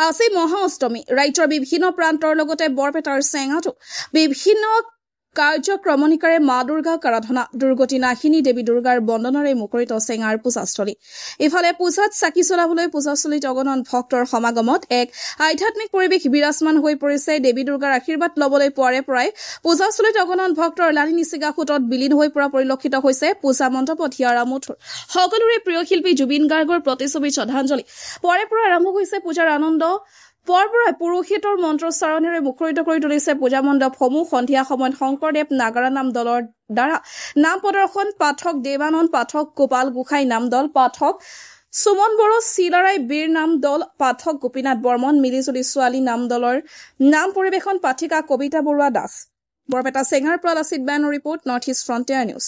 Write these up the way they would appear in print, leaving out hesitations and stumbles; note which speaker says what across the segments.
Speaker 1: আজি মহা অষ্টমী ৰাজ্যৰ বিভিন্ন প্ৰান্তৰ লগতে বৰপেটাৰ চেঙাতো বিভিন্ন কাৰ্যক্ৰমণিকাৰে মা দুৰ্গাক আৰাধনা দুৰ্গতি নাশিনী দেৱী দুৰ্গাৰ বন্দনাৰে মুখৰিত চেঙাৰ পূজাস্থলী ইফালে পূজাত চাকি চলাবলৈ পূজাস্থলীত অগণন ভক্তৰ সমাগমত এক আধ্যাত্মিক পৰিৱেশ বিৰাজমান হৈ পৰিছে দেৱী দুৰ্গাৰ আশীৰ্বাদ লবলৈ পোৱাৰে পৰাই পূজাস্থলীত অগণন ভক্তৰ লানি নিচিগা খুঁটত বিলীন হৈ পৰা পৰিলক্ষিত হৈছে পূজা মণ্ডপত হিয়াৰা মুঠুৰ সকলোৰে প্ৰিয় শিল্পী জুবিন গাৰ্গৰ প্ৰতিচ্ছবি শ্ৰদ্ধাঞ্জলি পোৱাৰে পৰা আৰম্ভ হৈছে পূজাৰ আনন্দ পৰপৰাই পুৰোহিতৰ মন্ত্ৰোচ্চাৰণেৰে মুখৰিত কৰি তুলিছে পূজা মণ্ডপসমূহ সন্ধিয়া সময়ত শংকৰদেৱ নাগাৰা নাম দলৰ দ্বাৰা নাম প্ৰদৰ্শন পাঠক দেৱানন্দ পাঠক গোপাল গোসাই নাম দল পাঠক সুমন বড়ো চিলাৰাই বীৰ নাম দল পাঠক গোপীনাথ বৰ্মন মিলিজুলি ছোৱালী নাম দলৰ নাম পৰিৱেশন পাঠিকা কবিতা বৰুৱা দাস বৰপেটা চেঙাৰ পৰা লাচিত বানৰ report north east frontier news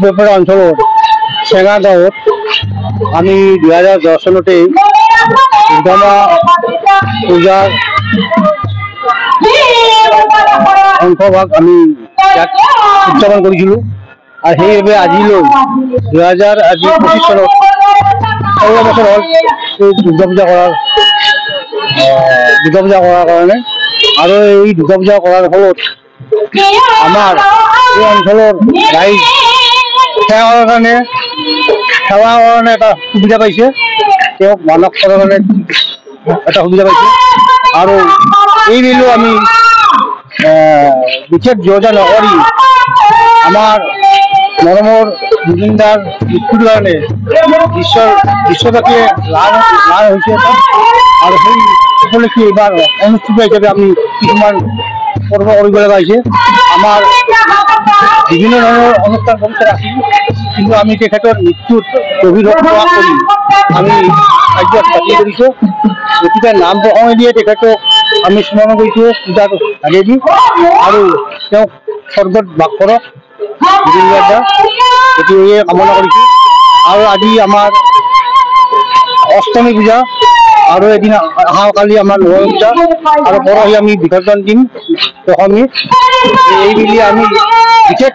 Speaker 2: Barpeta অঞ্চলত চেঙা গাঁৱত আমি 2010 চনতে দুৰ্গা পূজাৰ অংশভাগ আমি ইয়াত উদযাপন কৰিছিলোঁ আৰু সেইবাবে আজিলৈ 2025 চনত 16 বছৰ হ'ল দুৰ্গা পূজা কৰাৰ কাৰণে আৰু এই দুৰ্গা পূজা কৰাৰ ফলত আমাৰ এই অঞ্চলৰ ৰাইজ সেৱাৰ কাৰণে এটা সুবিধা পাইছে তেওঁক মানৱ কৰাৰ কাৰণে এটা সুবিধা পাইছে আৰু এই বিলো আমি বিশেষ যোজনা নকৰি আমাৰ মৰমৰ জুবিনদাৰ মৃত্যুৰ কাৰণে বিশ্বব্যাপী লাভ হৈছে আৰু সেই উপলক্ষে এইবাৰ অনুষ্ঠিত হিচাপে আমি কিছুমান পৰ্ব কৰিব লগা হৈছে আমাৰ বিভিন্ন ধৰণৰ অনুষ্ঠান প্ৰতিষ্ঠান আছিল কিন্তু আমি তেখেতৰ মৃত্যুত গভীৰ প্ৰকাশ কৰি আমি কাৰ্য বাতিল কৰিছোঁ গতিকে নাম প্ৰসংগেদিয়ে তেখেতক আমি স্মৰণ কৰিছোঁ পূজাত আগে দি আৰু তেওঁক স্বৰ্গত বাস কৰক জুবিন গাৰ্গা গতিকে কামনা কৰিছোঁ আৰু আজি আমাৰ অষ্টমী পূজা আৰু এদিন অহাকালি আমাৰ নৱমী পূজা আৰু পৰহি আমি বিসৰ্জন দিম দশমী এইবুলি আমি বিশেষ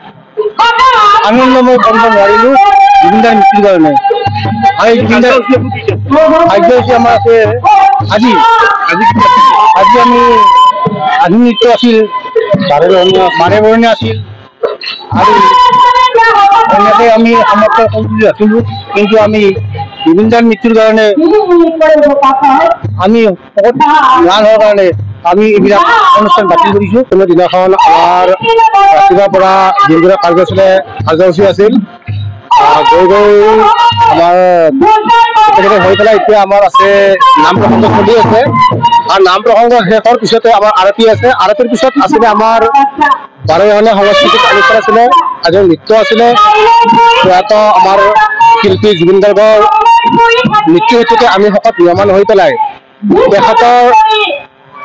Speaker 2: আনন্দময় কৰিব নোৱাৰিলোঁ জুবিনদাৰ মৃত্যুৰ কাৰণে আৰু জুবিনদাৰ কাৰ্যসূচী আমাৰ আছে আজি আমি আধুনিক নৃত্য আছিল বাৰে বৰণীয়া আছিল আৰু এনেকৈ আমি সামৰ্থ্য কৰি ৰাখিলোঁ কিন্তু আমি জুবিনদাৰ মৃত্যুৰ কাৰণে আমি বহুত ম্লান হোৱাৰ কাৰণে আমি এইবিলাক অনুষ্ঠান বাতিল কৰিছোঁ কোনো দিনাখন আমাৰ ৰাতিপুৱাৰ পৰা যিবিলাক কাৰ্যসূচী আছিল গৈ আমাৰ হৈ পেলাই এতিয়া আমাৰ আছে নাম প্ৰসংগ চলি আছে আৰু নাম প্ৰসংগ শেষৰ পিছতে আমাৰ আৰতি আছে আৰতিৰ পিছত আছিলে আমাৰ বাৰেৰহণীয়া সাংস্কৃতিক অনুষ্ঠান আছিলে আজি নৃত্য আছিলে প্ৰয়াত আমাৰ শিল্পী জুবিন গাৰ্গৰ মৃত্যু হেতুকে আমি সকলো নিয়মান হৈ পেলাই তেখেতৰ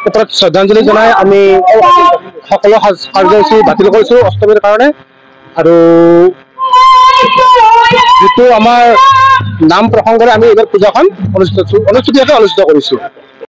Speaker 2: ক্ষেত্ৰত শ্ৰদ্ধাঞ্জলি জনাই আমি সকলো কাৰ্যসূচী বাতিল কৰিছোঁ অষ্টমীৰ কাৰণে আৰু যিটো আমাৰ নাম প্ৰসংগৰে আমি এইবাৰ পূজাখন অনুষ্ঠিত কৰিছোঁ।